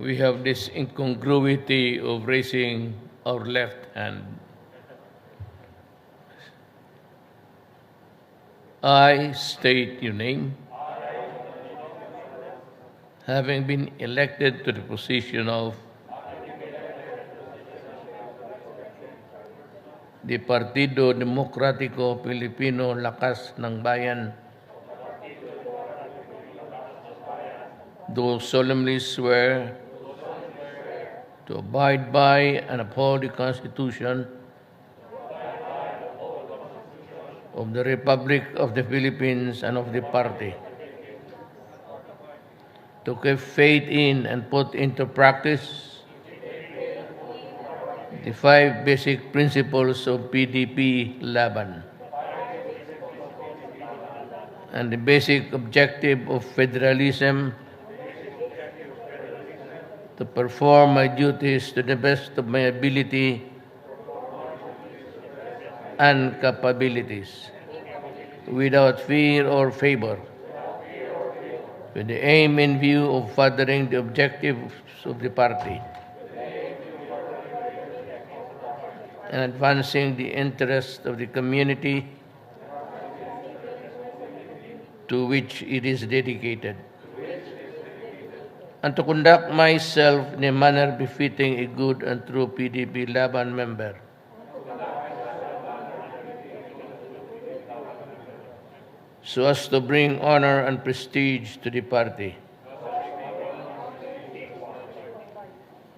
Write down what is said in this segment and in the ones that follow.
we have this incongruity of raising our left hand. I state your name. Having been elected to the position of the Partido Demokratiko Pilipino Lakas ng Bayan, do solemnly swear to abide by and uphold the Constitution of the Republic of the Philippines and of the party, to keep faith in and put into practice the 5 basic principles of PDP Laban and the basic objective of federalism, to perform my duties to the best of my ability and capabilities, without fear or favor, with the aim in view of furthering the objectives of the party and advancing the interests of the community to which it is dedicated, and to conduct myself in a manner befitting a good and true PDP Laban member, so as to bring honor and prestige to the party,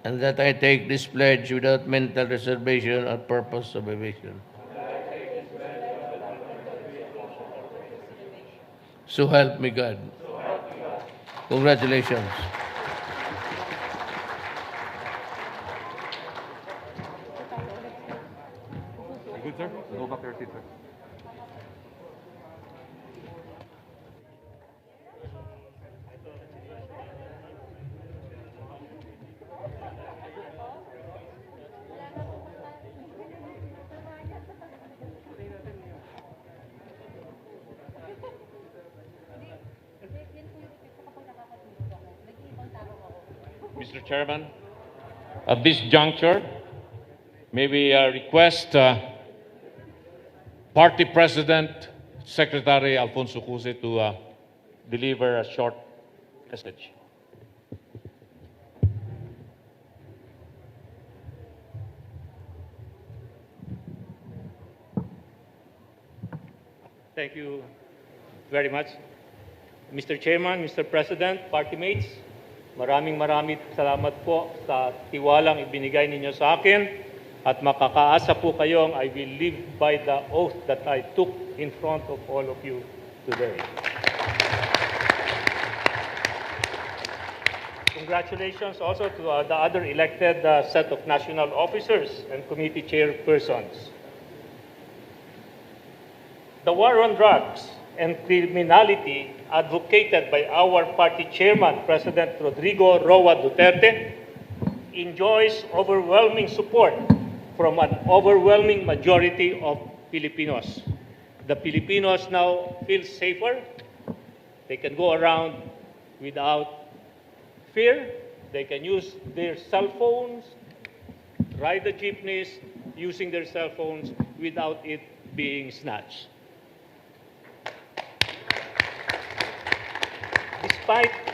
and that I take this pledge without mental reservation or purpose of evasion. So help me God. Congratulations. Good, sir. Go back to your seat, sir. Mr. Chairman, at this juncture, may we request Party President Secretary Alfonso Cuse to deliver a short message. Thank you very much. Mr. Chairman, Mr. President, party mates, maraming salamat po sa tiwalang ibinigay ninyo sa akin at makakaasa po kayong I will live by the oath that I took in front of all of you today. Congratulations also to the other elected set of national officers and committee chairpersons. The war on drugs and criminality advocated by our party chairman, President Rodrigo Roa Duterte, enjoys overwhelming support from an overwhelming majority of Filipinos. The Filipinos now feel safer. They can go around without fear. They can use their cell phones, ride the jeepneys using their cell phones without it being snatched.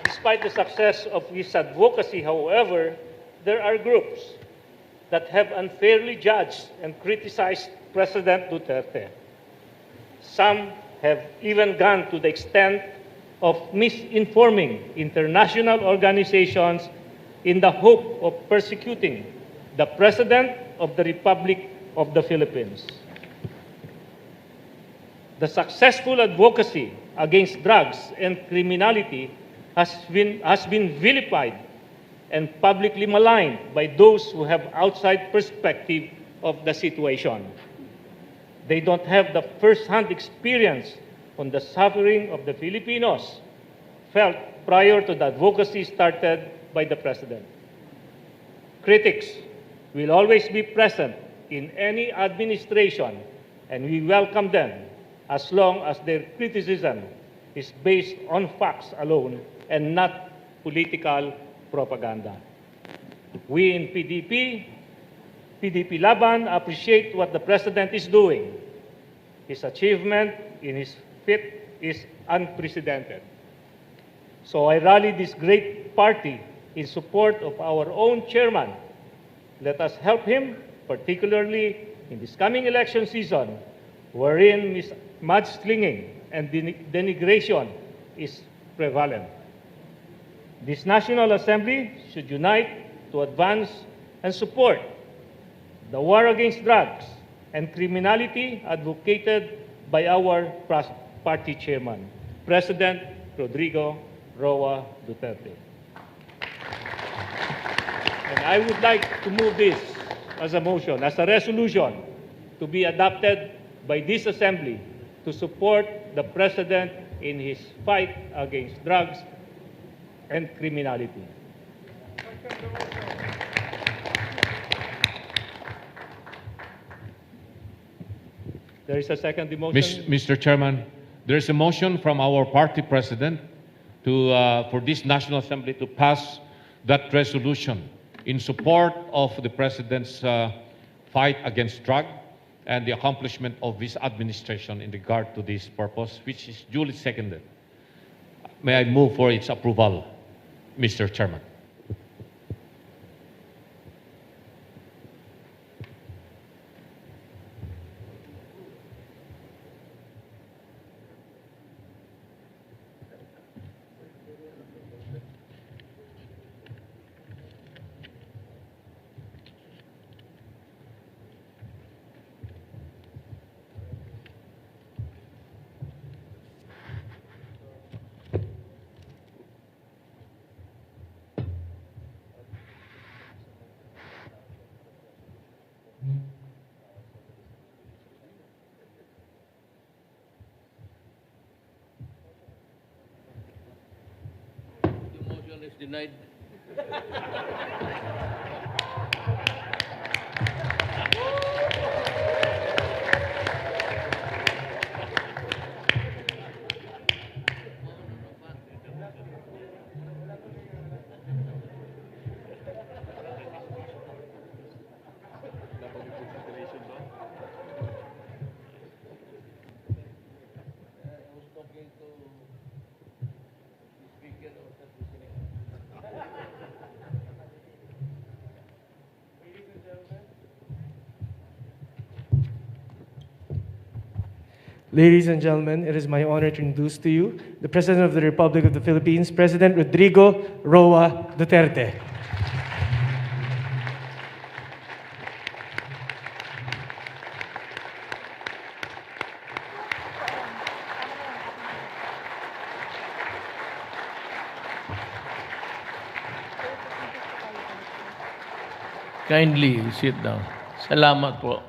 Despite the success of his advocacy, however, there are groups that have unfairly judged and criticized President Duterte. Some have even gone to the extent of misinforming international organizations in the hope of persecuting the President of the Republic of the Philippines. The successful advocacy against drugs and criminality has been vilified and publicly maligned by those who have outside perspective of the situation. They don't have the first-hand experience on the suffering of the Filipinos felt prior to the advocacy started by the President. Critics will always be present in any administration, and we welcome them as long as their criticism is based on facts alone and not political propaganda. We in PDP Laban appreciate what the President is doing. His achievement in his feat is unprecedented. So I rally this great party in support of our own chairman. Let us help him, particularly in this coming election season, wherein mudslinging and denigration is prevalent. This National Assembly should unite to advance and support the war against drugs and criminality advocated by our party chairman, President Rodrigo Roa Duterte. And I would like to move this as a motion, as a resolution, to be adopted by this Assembly to support the President in his fight against drugs and criminality. There is a second motion. Mr. Chairman, there is a motion from our party president for this National Assembly to pass that resolution in support of the President's fight against drug and the accomplishment of his administration in regard to this purpose, which is duly seconded. May I move for its approval, Mr. Chairman? The motion is denied. Ladies and gentlemen, it is my honor to introduce to you the President of the Republic of the Philippines, President Rodrigo Roa Duterte. Kindly sit down. Salamat po.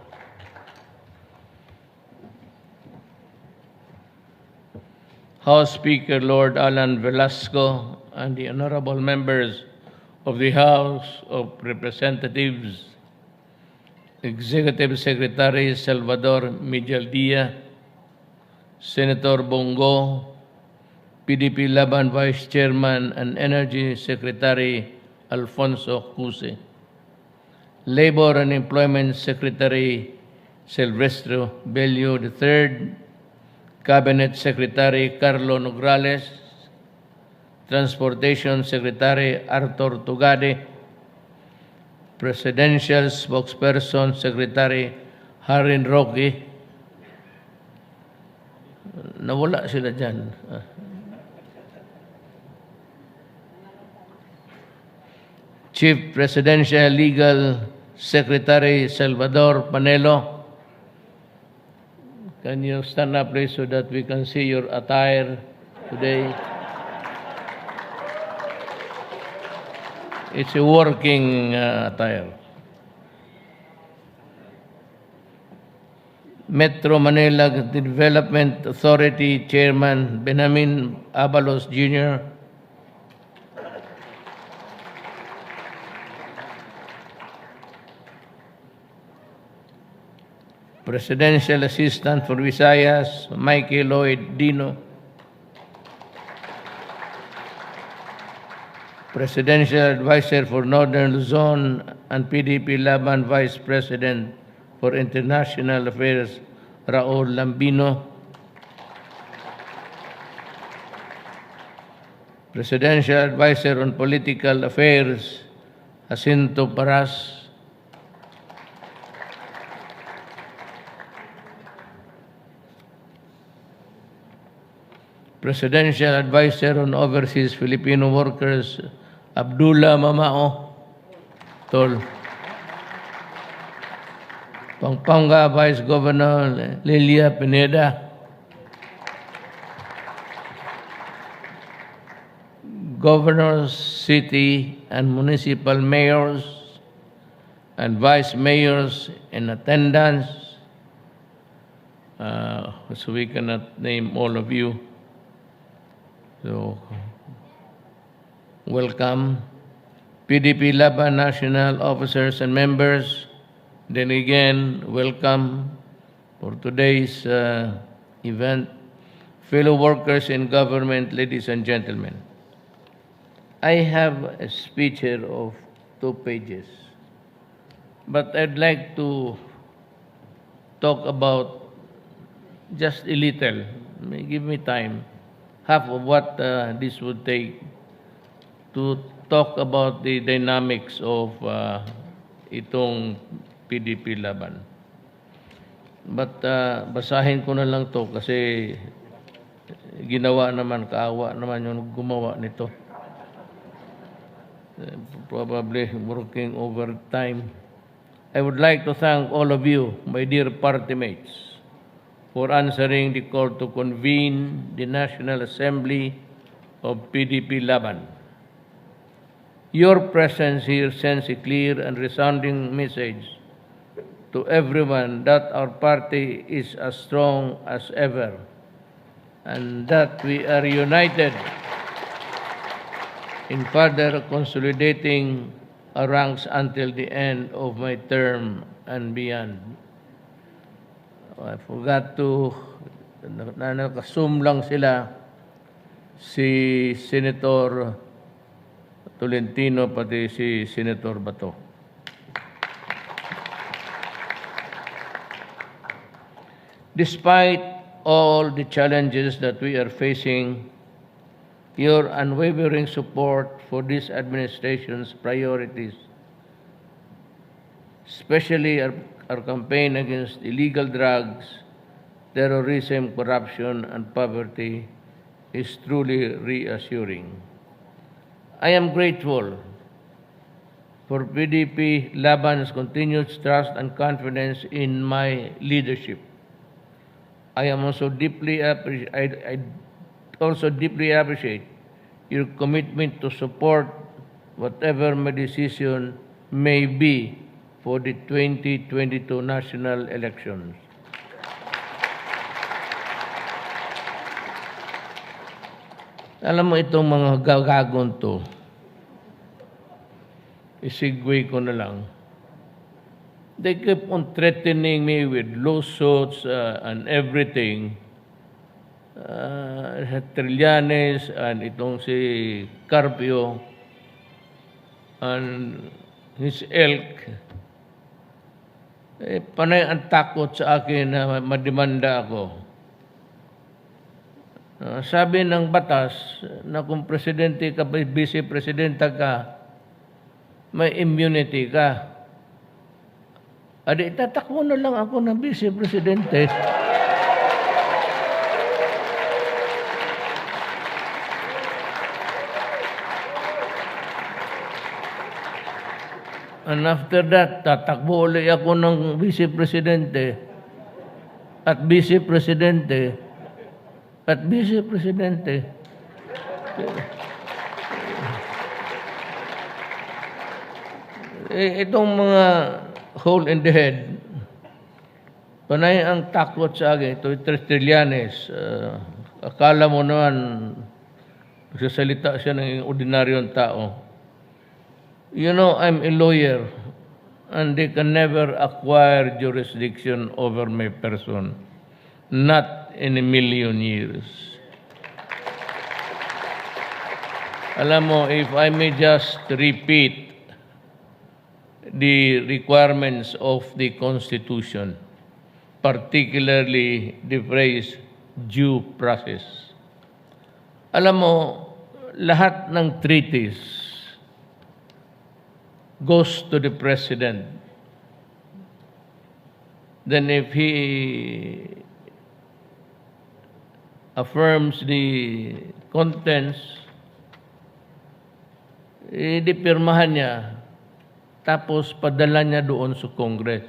House Speaker Lord Alan Velasco and the honorable members of the House of Representatives, Executive Secretary Salvador Medialdia, Senator Bongo, PDP Laban Vice Chairman and Energy Secretary Alfonso Cuse, Labor and Employment Secretary Silvestre Bello III, Cabinet Secretary Carlo Nograles, Transportation Secretary Arthur Tugade, Presidential Spokesperson Secretary Harin Roque. Nawala sila dyan. Chief Presidential Legal Secretary Salvador Panelo. Can you stand up, please, so that we can see your attire today? It's a working attire. Metro Manila Development Authority Chairman Benjamin Abalos Jr., Presidential Assistant for Visayas, Mikey Lloyd Dino, Presidential Advisor for Northern Luzon, and PDP Laban Vice President for International Affairs, Raul Lambino. Presidential Advisor on Political Affairs, Jacinto Paras. Presidential Advisor on Overseas Filipino Workers, Abdullah Mamao. Tol. Pampanga Vice Governor, Lilia Pineda. Governors, city and municipal mayors and vice mayors in attendance. So we cannot name all of you. So, welcome. PDP Laban national officers and members, then again, welcome for today's event. Fellow workers in government, ladies and gentlemen. I have a speech here of 2 pages, but I'd like to talk about just a little. Give me time. Half of what this would take to talk about the dynamics of itong PDP Laban. But basahin ko na lang to kasi ginawa naman, kaawa naman yung gumawa nito. Probably working overtime. I would like to thank all of you, my dear party mates, for answering the call to convene the National Assembly of PDP Laban. Your presence here sends a clear and resounding message to everyone that our party is as strong as ever and that we are united in further consolidating our ranks until the end of my term and beyond. I forgot to, nakasum lang sila, si Senator Tolentino pati si Senator Bato. Despite all the challenges that we are facing, your unwavering support for this administration's priorities, especially our campaign against illegal drugs, terrorism, corruption, and poverty, is truly reassuring. I am grateful for PDP Laban's continued trust and confidence in my leadership. I am also deeply appreciate your commitment to support whatever my decision may be for the 2022 national elections. Alam mo itong mga gagagon to, isigway ko na lang. They keep on threatening me with lawsuits and everything. Trillanes and itong si Carpio and his ilk. Panay ang takot sa akin na mademanda ako. Sabi ng batas na kung presidente ka, vice-presidenta ka, may immunity ka. Adi, tatakbo na lang ako ng vice-presidente. And after that, tatakbo ulit ako ng vice-presidente at vice-presidente at vice-presidente. Itong mga hole in the head, panay ang takot sa akin. Ito, Trillanes. Akala mo naman, magsasalita siya ng ordinaryong tao. You know, I'm a lawyer, and they can never acquire jurisdiction over my person. Not in a million years. Alam mo, if I may just repeat the requirements of the Constitution, particularly the phrase due process. Alam mo, lahat ng treaties goes to the President. Then if he affirms the contents, dipirmahan niya, tapos padala niya doon sa Congress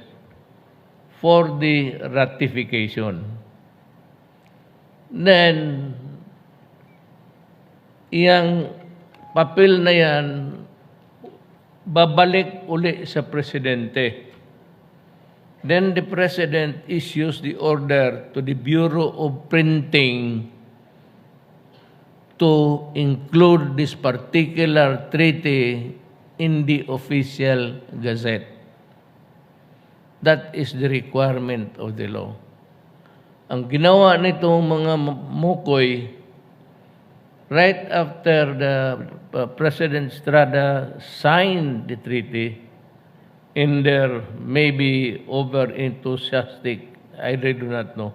for the ratification. Then, iyang papel na yan, babalik uli sa Presidente. Then the President issues the order to the Bureau of Printing to include this particular treaty in the official gazette. That is the requirement of the law. Ang ginawa nitong mga mukoy, right after the President Estrada signed the treaty, in their maybe over-enthusiastic, I really do not know,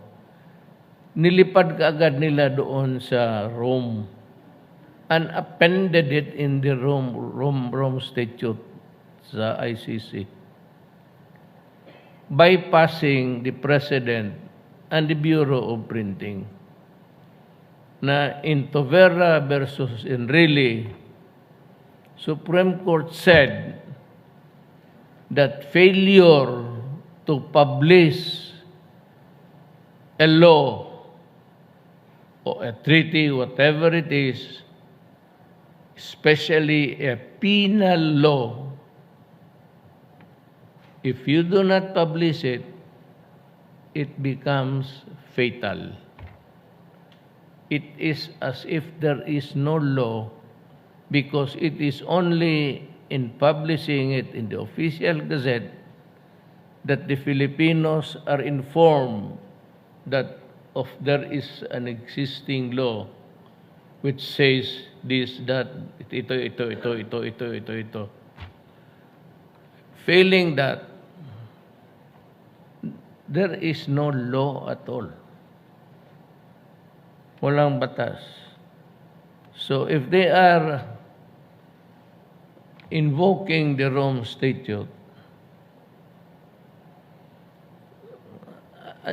nilipad kaagad nila doon sa Rome and appended it in the Rome Statute sa ICC, bypassing the President and the Bureau of Printing. Na in Tovera versus Enrile, Supreme Court said that failure to publish a law or a treaty, whatever it is, especially a penal law, if you do not publish it, it becomes fatal. It is as if there is no law because it is only in publishing it in the official gazette that the Filipinos are informed that there is an existing law which says this, that, ito. Failing that, there is no law at all. Walang batas. So if they are invoking the Rome Statute,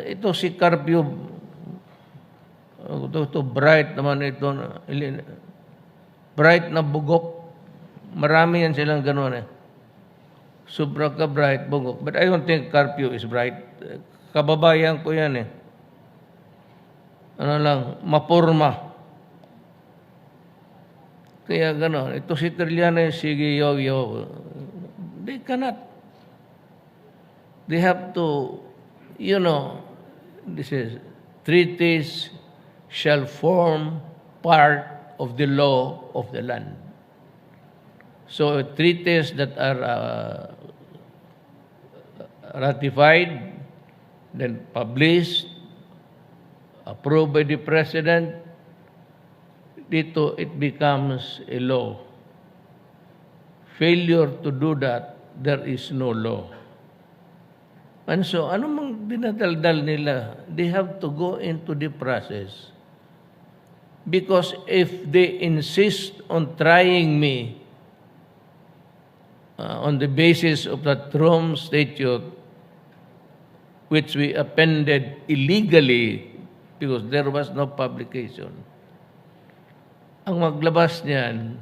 ito si Carpio, ito bright naman ito, bright na bugok, marami yan silang gano'n eh. Sobra ka bright, bugok. But I don't think Carpio is bright. Kababayan ko yan eh. Ano lang, mapurma. Kaya gano'n. Ito si Trillanes, sige, yo. They cannot. They have to, this is, treaties shall form part of the law of the land. So treaties that are ratified, then published, approved by the President, dito it becomes a law. Failure to do that, there is no law. And so, ano mang dinadaldal nila, they have to go into the process. Because if they insist on trying me on the basis of that Rome Statute, which we appended illegally because there was no publication, ang maglabas niyan,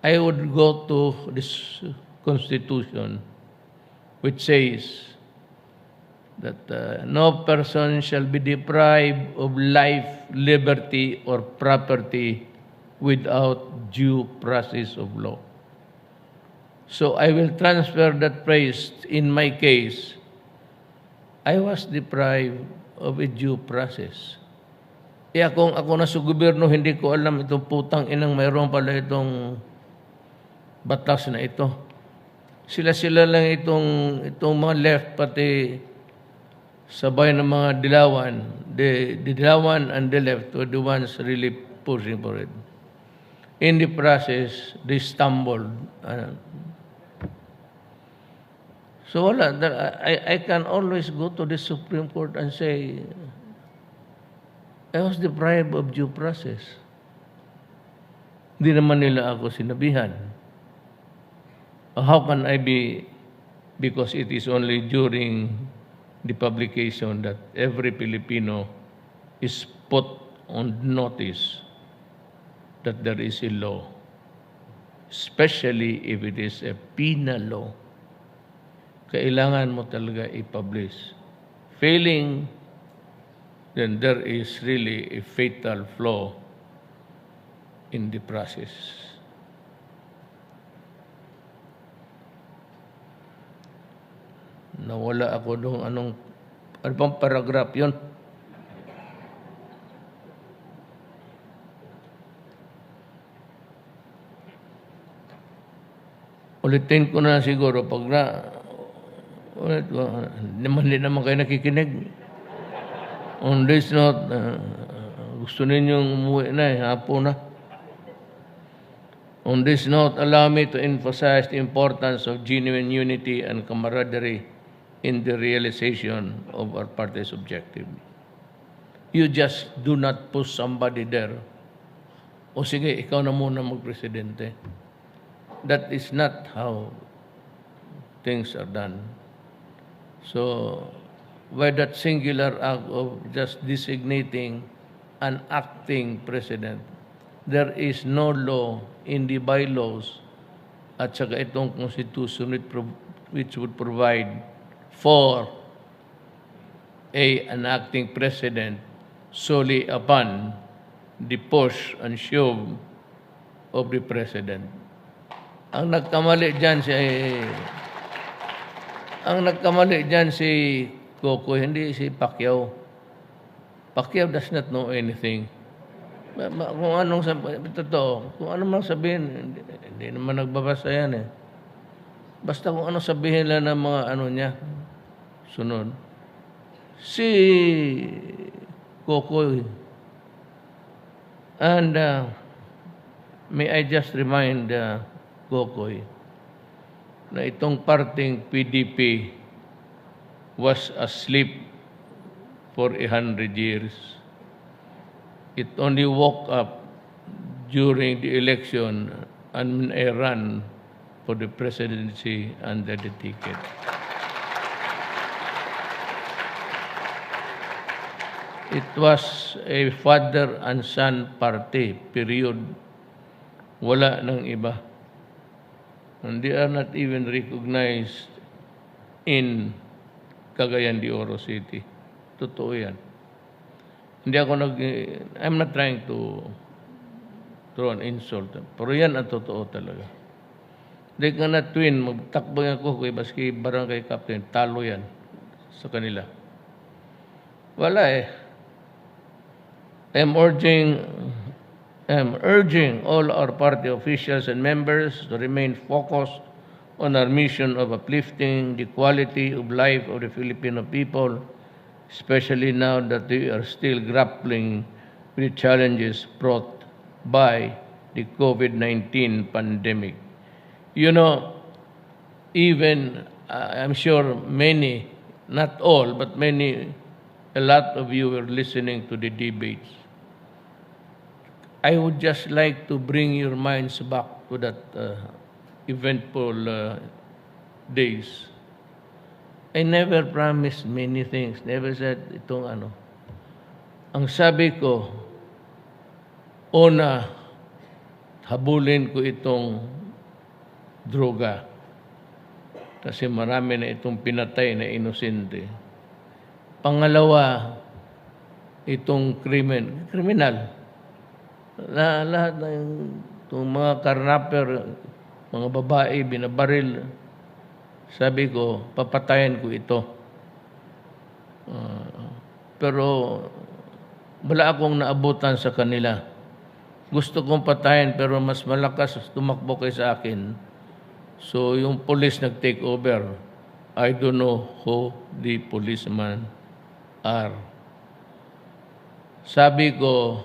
I would go to this Constitution which says that no person shall be deprived of life, liberty, or property without due process of law. So I will transfer that phrase in my case. I was deprived of a due process. Kung ako na sa gobyerno, hindi ko alam itong putang inang mayroon pala itong batas na ito. Sila lang itong mga left, pati sabay ng mga dilawan. The dilawan and the left were the ones really pushing for it. in the process, they stumbled. So wala, I can always go to the Supreme Court and say, I was deprived of due process. Hindi naman nila ako sinabihan. How can I be, because it is only during the publication that every Filipino is put on notice that there is a law, especially if it is a penal law. Kailangan mo talaga i-publish. Failing, then there is really a fatal flaw in the process. Nawala ako doon. Ano bang paragraph yun? Ulitin ko na siguro pag na ulit ko, hindi naman kayo nakikinig. On this note, gusto ninyong umuwi na hapon na. On this note, allow me to emphasize the importance of genuine unity and camaraderie in the realization of our party's objective. You just do not push somebody there. O sige, ikaw na muna mag-presidente. That is not how things are done. So, by that singular act of just designating an acting president, there is no law in the bylaws at saka itong constitution which would provide for an acting president solely upon the push and shove of the president. Ang nagkamali dyan si Coco, hindi si Paquiao. Paquiao does not know anything. Kung anong totoo, kung anong mang sabihin, hindi naman nagbabasa yan eh. Basta kung anong sabihin lang ng mga ano niya, sunod. Si Coco, and may I just remind Kokoy na itong parting PDP was asleep for 100 years. It only woke up during the election and I ran for the presidency under the ticket. It was a father and son party, period. Wala nang iba. And they are not even recognized in Cagayan de Oro City. Totoo yan. Hindi ako I'm not trying to throw an insult. Pero yan ang totoo talaga. They cannot twin. Magtakbo yan ko kay baski barangay captain. Talo yan sa kanila. Wala eh. I'm urging all our party officials and members to remain focused on our mission of uplifting the quality of life of the Filipino people, especially now that we are still grappling with the challenges brought by the COVID-19 pandemic. You know, even, I'm sure many, not all, but many, a lot of you were listening to the debates. I would just like to bring your minds back to that eventful days. I never promised many things. Never said itong ano. Ang sabi ko, una, habulin ko itong droga. Kasi marami na itong pinatay na inosente. Pangalawa, itong kriminal. Lahat ng mga karnaper, mga babae, binabaril. Sabi ko, papatayin ko ito. Pero wala akong naabutan sa kanila. Gusto kong patayin pero mas malakas tumakbo kay sa akin. So yung police nag-take over. I don't know who the policemen are. Sabi ko,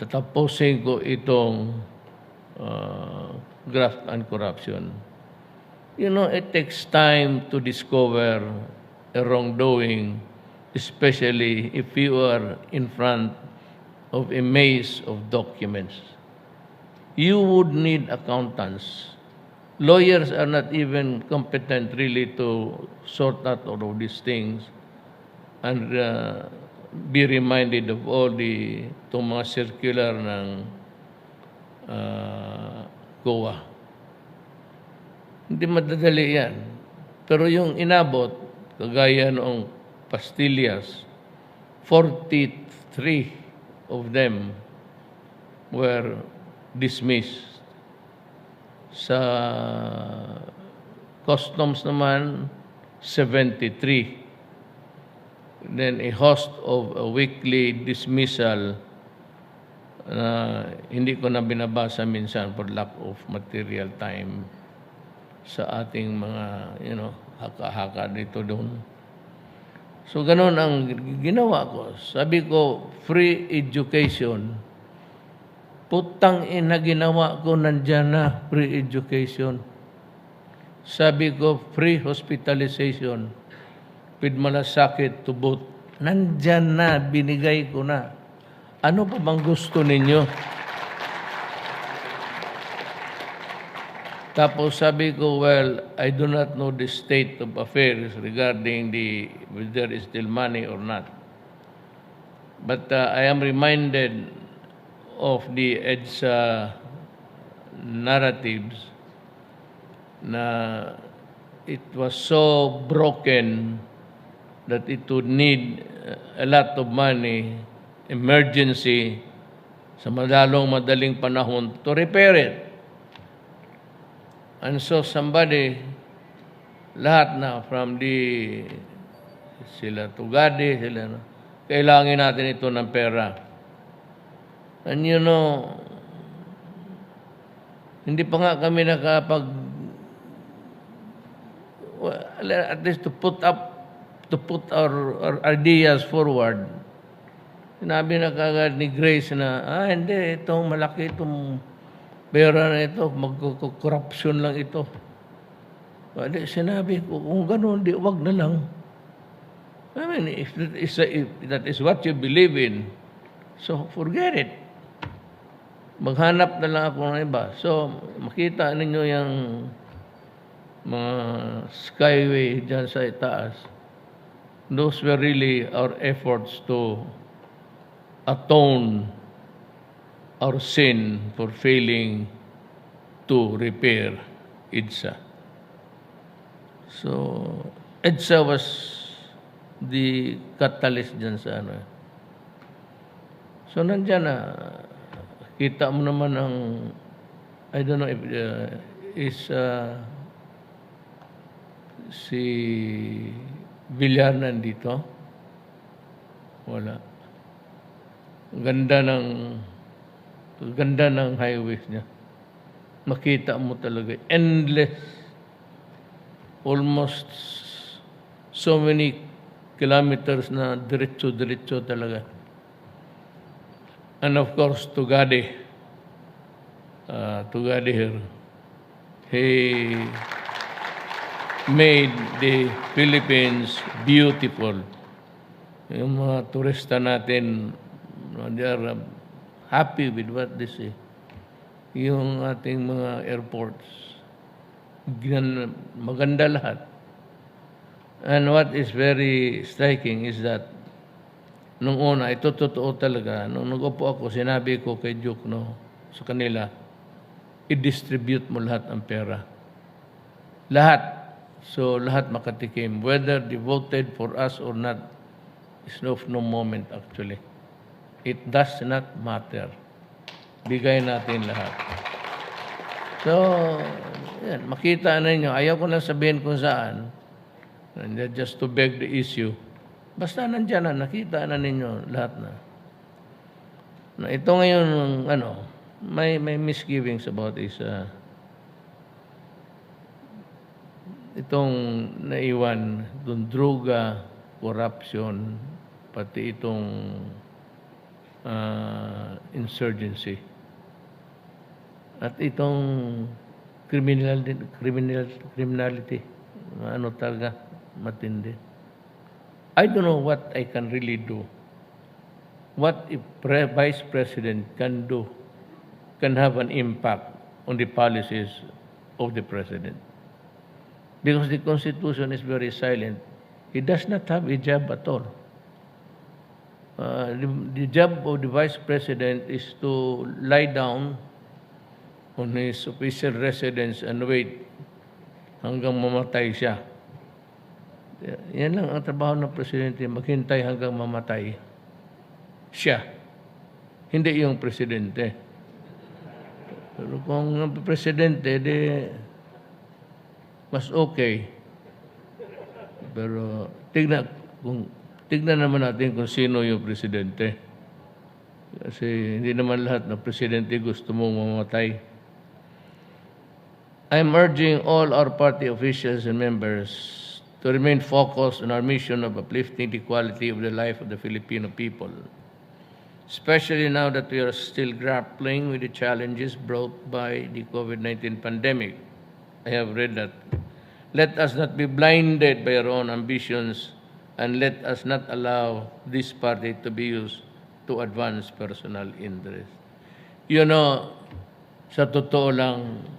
tatapusin ko itong graft and corruption. You know, it takes time to discover a wrongdoing, especially if you are in front of a maze of documents. You would need accountants. Lawyers are not even competent really to sort out all of these things and be reminded of all the itong mga circular ng COA. Hindi madadali yan. Pero yung inabot, kagaya noong pastillas, 43 of them were dismissed. Sa customs naman, 73. Then a host of a weekly dismissal na hindi ko na binabasa minsan for lack of material time sa ating mga, haka-haka dito doon. So, ganun ang ginawa ko. Sabi ko, free education. Putang ina ginawa ko, nandyan na, free education. Sabi ko, free hospitalization. With malasakit to boot. Nandyan na, binigay ko na. Ano pa bang gusto ninyo? Tapos sabi ko, well, I do not know the state of affairs regarding whether there is still money or not. But I am reminded of the EDSA narratives na it was so broken that it would need a lot of money, emergency, sa madaling panahon to repair it. And so somebody, lahat na, from sila Tugadi, kailangan natin ito ng pera. And hindi pa nga kami at least to put our ideas forward. Sinabi na kagad ni Grace na, hindi, itong malaki itong pera na ito, magkukorupsyon lang ito. Sinabi ko, kung gano'n, wag na lang. I mean, if that is what you believe in, so forget it. Maghanap na lang ako ng iba. So, makita ninyo yung mga skyway dyan sa itaas. Those were really our efforts to atone our sin for failing to repair EDSA. So, EDSA was the catalyst dyan sa ano. So, nandyan na. Kita mo naman ang, I don't know if si Villar nandito. Wala. Ganda ng highways niya. Makita mo talaga. Endless. Almost so many kilometers na diretso-diretso talaga. And of course, Tugadi here, he made the Philippines beautiful. Yung mga turista natin, they are happy with what they see. Yung ating mga airports, maganda lahat. And what is very striking is that nung una, ito totoo talaga. Nung nag-upo ako, sinabi ko kay Duke, sa kanila, i-distribute mo lahat ang pera. Lahat. So, lahat makatikim. Whether they voted for us or not, is of no moment actually. It does not matter. Bigay natin lahat. So, yan, makita ninyo. Ayaw ko lang sabihin kung saan. And just to beg the issue. Basta nandyan na, nakita na ninyo lahat na. Ito ngayon, may misgivings about itong naiwan, itong droga, corruption, pati itong insurgency. At itong criminality, ano talaga, matindi. I don't know what I can really do. What if Vice President can do, can have an impact on the policies of the President. Because the Constitution is very silent. He does not have a job at all. The job of the Vice President is to lie down on his official residence and wait hanggang mamatay siya. Yan lang ang trabaho ng Presidente, maghintay hanggang mamatay siya. Hindi yung Presidente. Pero kung ang Presidente, mas okay. Pero tignan naman natin kung sino yung Presidente. Kasi hindi naman lahat ng Presidente gusto mong mamatay. I'm urging all our party officials and members to remain focused on our mission of uplifting the quality of the life of the Filipino people, especially now that we are still grappling with the challenges brought by the COVID-19 pandemic. I have read that. Let us not be blinded by our own ambitions, and let us not allow this party to be used to advance personal interest. You know, sa totoo lang,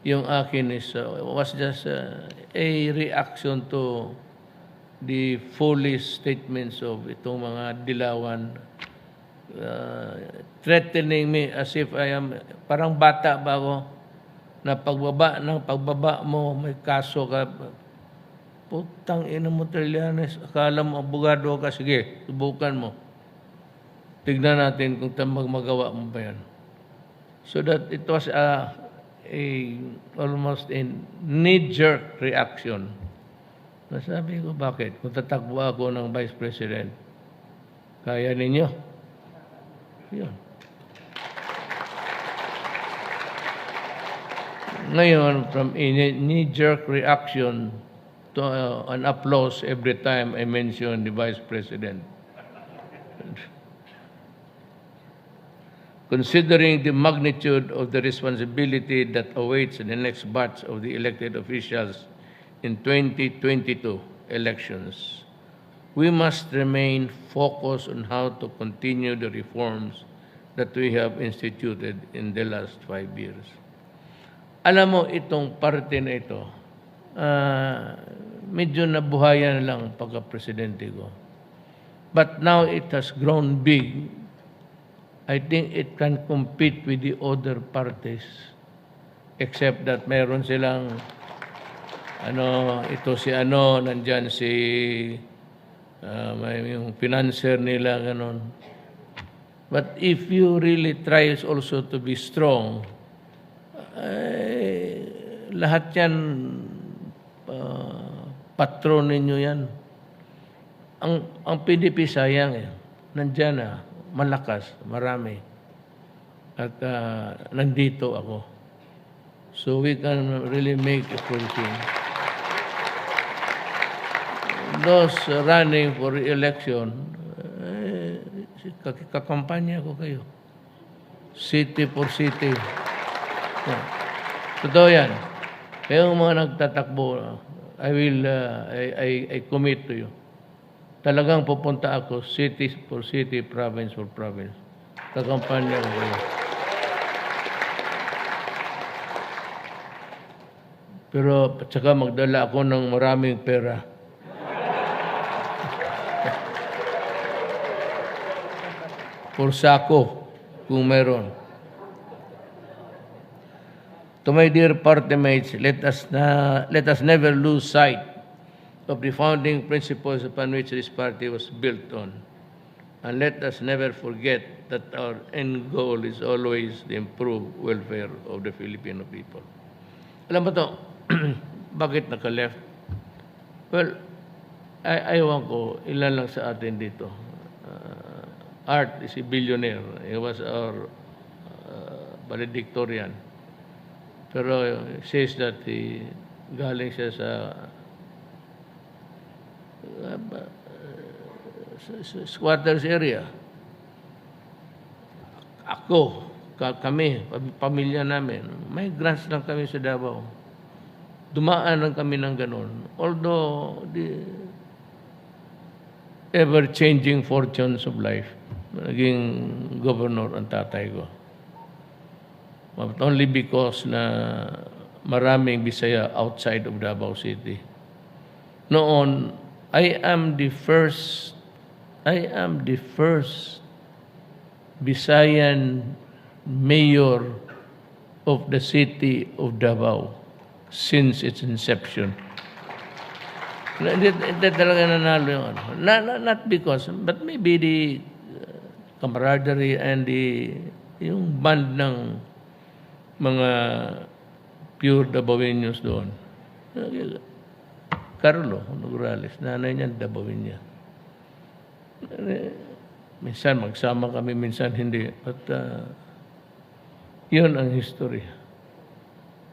yung akin was just a reaction to the foolish statements of itong mga dilawan, threatening me as if I am, parang bata ba ako, na pagbaba mo, may kaso ka. Putang ina mo, Trillanes, akala mo abogado ka, sige, subukan mo. Tignan natin kung magawa mo ba yan. So that it was almost a knee-jerk reaction. Nasabi ko, bakit? Kung tatakbo ako ng Vice President, kaya ninyo? Yun. Ngayon, from a knee-jerk reaction to an applause every time I mention the Vice President. Considering the magnitude of the responsibility that awaits the next batch of the elected officials in 2022 elections, we must remain focused on how to continue the reforms that we have instituted in the last 5 years. Alam mo, itong parte na ito, medyo nabuhayan lang pagka-presidente ko. But now it has grown big. I think it can compete with the other parties, except that meron silang nandyan si may yung financer nila ganon. But if you really try also to be strong, lahat yan patron ninyo yan. Ang PDP sayang nandyan na. Malakas, marami. At nandito ako. So we can really make a full thing. Those running for election, kakampanya ko kayo. City for city. Totoo yan. Kaya yung mga nagtatakbo, I commit to you. Talagang pupunta ako city for city, province for province. Kakampanya ko kayo. Pero tsaka magdala ako ng maraming pera. For sako, kung meron. To my dear party mates, let us never lose sight of the founding principles upon which this party was built on. And let us never forget that our end goal is always the improved welfare of the Filipino people. Alam mo to, bakit naka-left? Well, ayaw ko, ilan lang sa atin dito. Art is a billionaire. He was our valedictorian. Pero says that galing siya sa squatters area. kami, pamilya namin, migrants lang kami sa Davao. Dumaan lang kami ng ganun. Although, the ever-changing fortunes of life, naging governor ang tatay ko. But only because na maraming Bisaya outside of Davao City. Noon, I am the first Bisayan mayor of the city of Davao since its inception. Hindi talaga nanalo yung ano. Not because, but maybe the camaraderie and yung band ng mga pure Davaoenos doon. Carlo Nograles, nanay niya, Davaoen niya. Minsan magsama kami, minsan hindi. At yun ang history.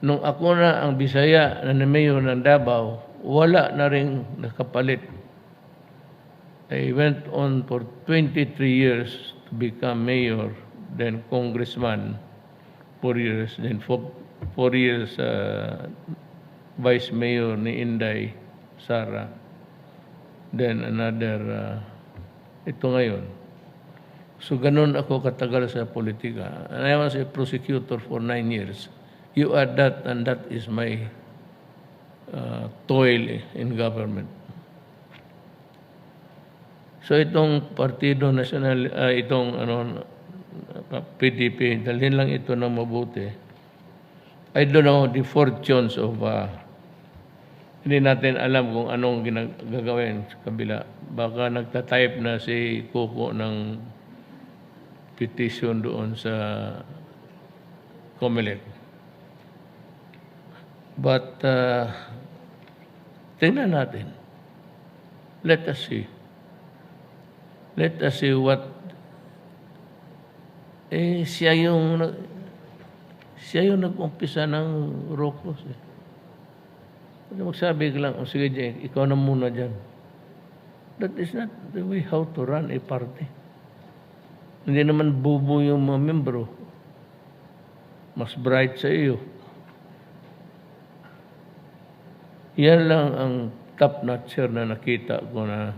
Nung ako na ang Bisaya na mayor ng Davao, wala na rin nakapalit. I went on for 23 years to become mayor, then congressman, 4 years, then 4 years vice mayor ni Inday Sara, then another, ito ngayon. So ganun ako katagal sa politika. And I was a prosecutor for 9 years. You add that, and that is my toil in government. So itong Partido Nacional, itong PDP, dalhin lang ito ng mabuti. I don't know the fortunes of, hindi natin alam kung anong gagawin sa kabila. Baka nagtatype na si Coco ng petition doon sa COMELEC. But, tingnan natin. Let us see. Let us see what, siya yung nag-umpisa ng Rocos. Magsabi ka lang, sige Jay, ikaw na muna dyan. That is not the way how to run a party. Hindi naman bubo yung mga membro. Mas bright sa iyo. Yan lang ang top-notcher na nakita ko na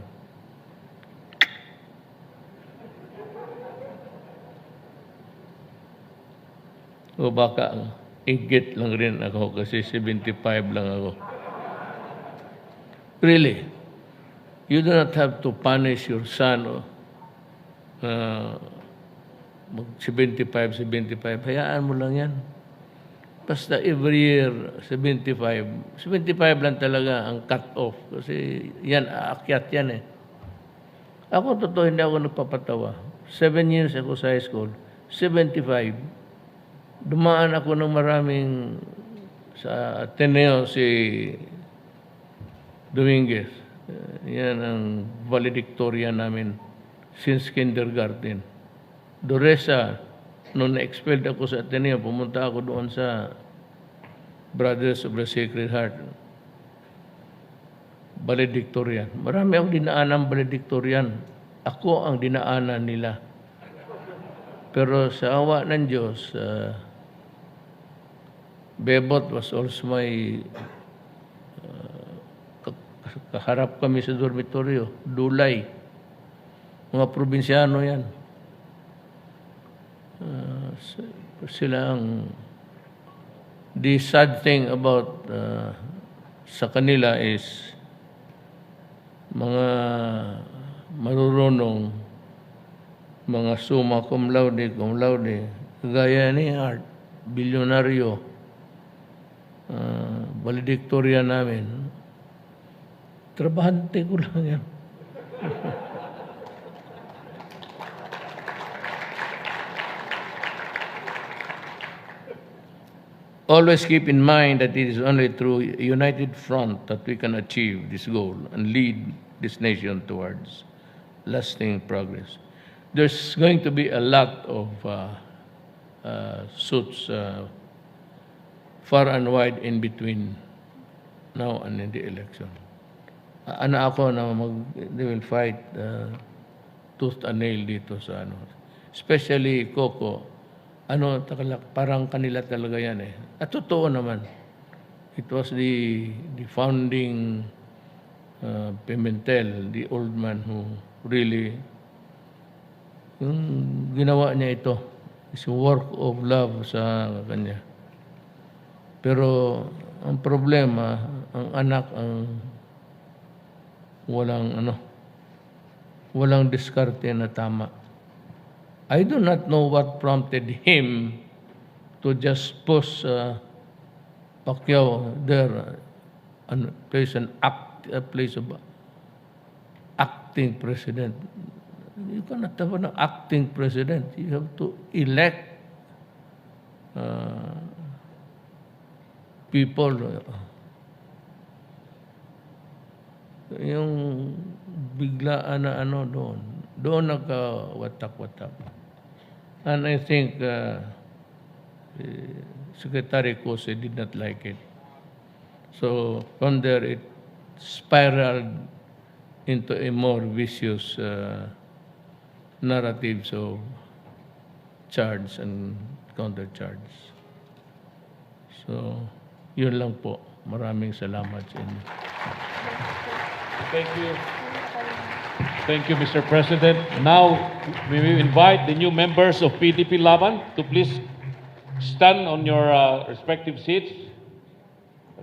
o baka igit lang rin ako kasi 75 lang ako. Really, you do not have to punish your son mag 75. Hayaan mo lang yan. Basta every year, 75 lang talaga ang cut-off. Kasi yan, aakyat yan eh. Ako, totoo, hindi ako nagpapatawa. 7 years ako sa high school. 75. Dumaan ako ng maraming sa Ateneo si Dominguez. Yan ang valedictorian namin since kindergarten. Doresa, nung na-expelled ako sa Ateneo, pumunta ako doon sa Brothers of the Sacred Heart. Valedictorian. Marami akong dinaanan valedictorian. Ako ang dinaanan nila. Pero sa awa ng Diyos, Bebot was also my kaharap kami sa dormitoryo. Dulay. Mga probinsyano yan. Sila ang the sad thing about sa kanila is mga marurunong, mga summa cum laude, gaya ni Art, bilyonaryo, valedictorian namin. Trabahante ko lang yan. Always keep in mind that it is only through a united front that we can achieve this goal and lead this nation towards lasting progress. There's going to be a lot of suits far and wide in between now and in the election. Ana ako na they will fight tooth and nail dito sa ano. Especially Coco, parang kanila talaga yan eh. At totoo naman. It was the founding Pimentel, the old man who really, yung ginawa niya ito, is a work of love sa kanya. Pero ang problema, ang anak ang walang diskarte na tama. I do not know what prompted him to just push Paquiao there and place a place of acting president. You cannot have an acting president. You have to elect people. Yung biglaan na doon nagka-watak-watak. And I think Secretary Kose did not like it. So from there it spiraled into a more vicious narratives of charge and counter-charge. So yun lang po. Maraming salamat sa inyo. Thank you. Thank you, Mr. President. Now, we will invite the new members of PDP Laban to please stand on your respective seats,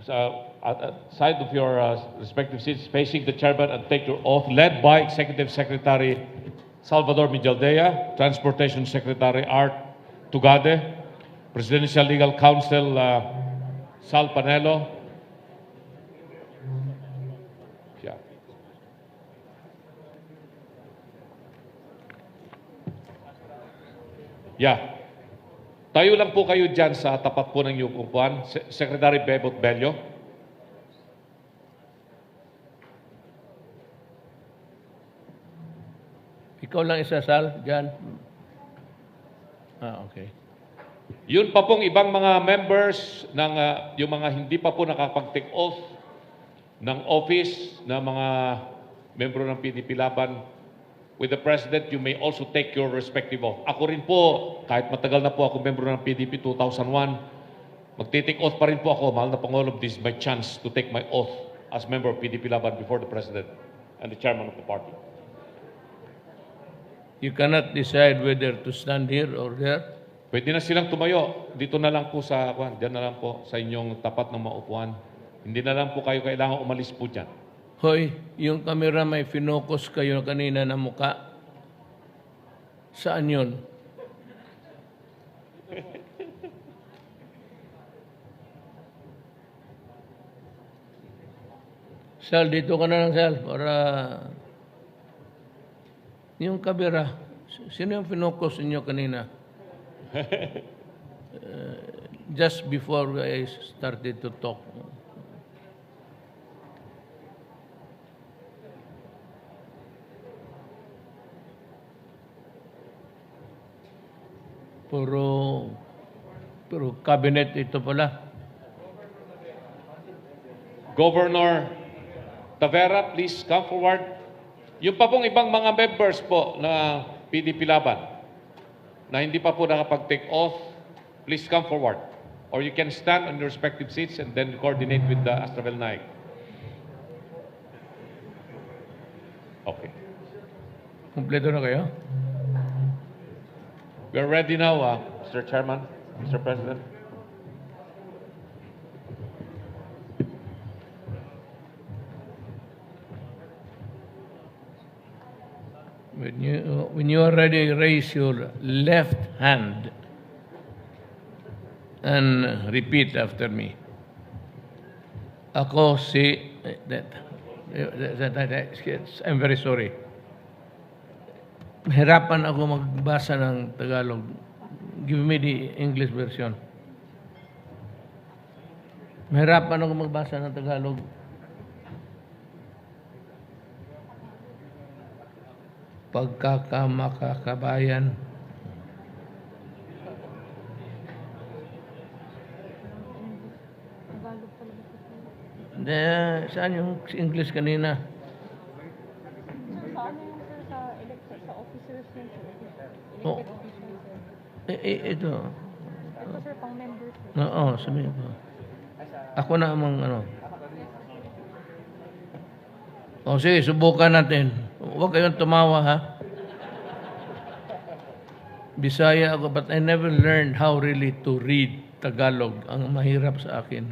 at side of your respective seats, facing the chairman, and take your oath, led by Executive Secretary Salvador Mijaldea, Transportation Secretary Art Tugade, Presidential Legal Counsel Sal Panelo. Yeah. Tayo lang po kayo dyan sa tapat po ng iyong upuan. Secretary Bebot Bello. Ikaw lang isa, Sal, dyan. Okay. Yun pa pong ibang mga members ng yung mga hindi pa po nakapag-take oath ng office na mga membro ng PDP Laban. With the President, you may also take your respective oath. Ako rin po, kahit matagal na po ako membro ng PDP 2001, magtitake oath pa rin po ako. Mahal na Pangulo, this is my chance to take my oath as member of PDP Laban before the President and the Chairman of the party. You cannot decide whether to stand here or there. Pwede na silang tumayo. Dito na lang po diyan na lang po sa inyong tapat ng maupuan. Hindi na lang po kayo kailangan umalis po dyan. Hoy, yung camera may finokus kayo kanina na muka. Saan yun? Sal, dito ka na lang, Sal, para yung camera. Sino yung finokus ninyo kanina? Just before I started to talk. Pero cabinet ito pala. Governor Tavera, please come forward. Yung pa pong ibang mga members po na PDP Laban na hindi pa po nakapag-take oath, please come forward. Or you can stand on your respective seats and then coordinate with the Astravel Naik. Okay. Kompleto na kayo? We are ready now, Mr. Chairman, Mr. President. When you are ready, raise your left hand and repeat after me. Ako si... I'm very sorry. Mahirapan ako magbasa ng Tagalog. Give me the English version. Mahirapan ako magbasa ng Tagalog. Pagkakamakakabayan. Saan yung English kanina? Sa ano yung sir, sa officers yun, sir? Oh. Elected officials, sir. Ito. Ito sir, pang member sir. Oo, sabihin ko. Ako na amang ano. O sige, subukan natin. Huwag kayong tumawa ha. Bisaya ako, but I never learned how really to read Tagalog. Ang mahirap sa akin.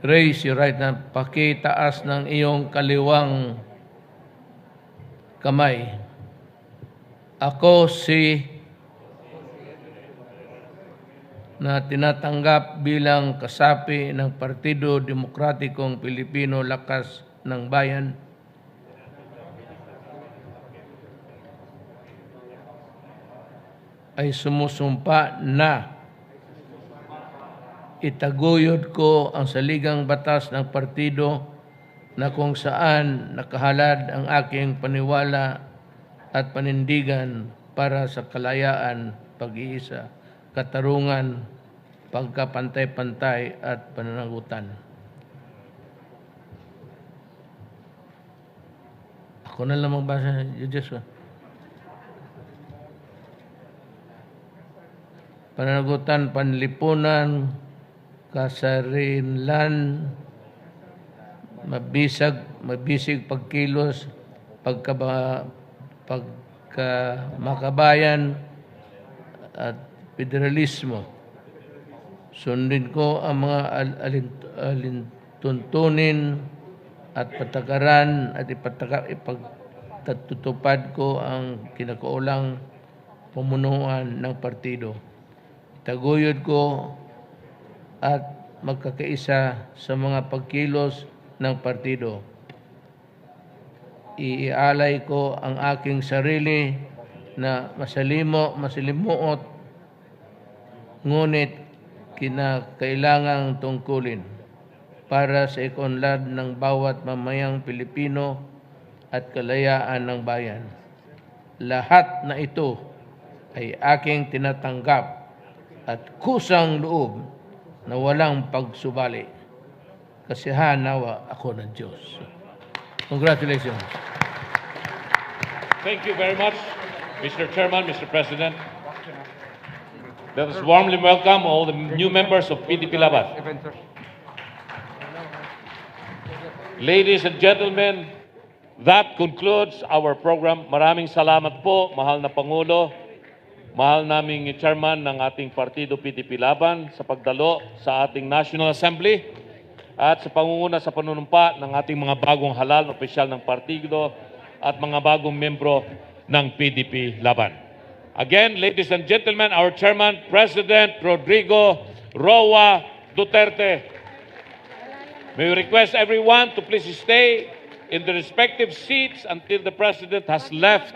Raise your right hand. Pakitaas ng iyong kaliwang kamay. Ako si na tinatanggap bilang kasapi ng Partido Demokratikong Pilipino Lakas ng Bayan. Ay sumusumpa na itaguyod ko ang saligang batas ng partido na kung saan nakahalad ang aking paniwala at panindigan para sa kalayaan, pag-iisa, katarungan, pagkapantay-pantay at pananagutan. Ako na lang magbasa, Diyos. Pananagutan, panlipunan, kasarinlan, mabisig pagkilos, pagkamakabayan, at federalismo. Sundin ko ang mga alintuntunin at patakaran at ipagtatutupad ko ang kinakaulang pamunuan ng partido. Taguyod ko at magkakaisa sa mga pagkilos ng partido. Iaalay ko ang aking sarili na masalimuot, ngunit kinakailangang tungkulin para sa ikonlad ng bawat mamayang Pilipino at kalayaan ng bayan. Lahat na ito ay aking tinatanggap at kusang loob na walang pagsubali. Kasihan nawa ako ng Diyos. Congratulations. Thank you very much, Mr. Chairman, Mr. President. Let us warmly welcome all the new members of PDP Laban. Event, sir. Ladies and gentlemen, that concludes our program. Maraming salamat po, mahal na Pangulo, mahal naming chairman ng ating partido PDP Laban sa pagdalo sa ating National Assembly at sa pangunguna sa panunumpa ng ating mga bagong halal na opisyal ng partido at mga bagong membro ng PDP Laban. Again, ladies and gentlemen, our chairman, President Rodrigo Roa Duterte. May we request everyone to please stay in the respective seats until the President has left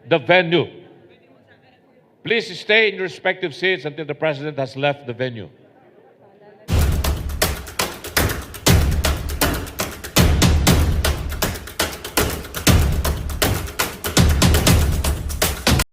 the venue. Please stay in your respective seats until the President has left the venue.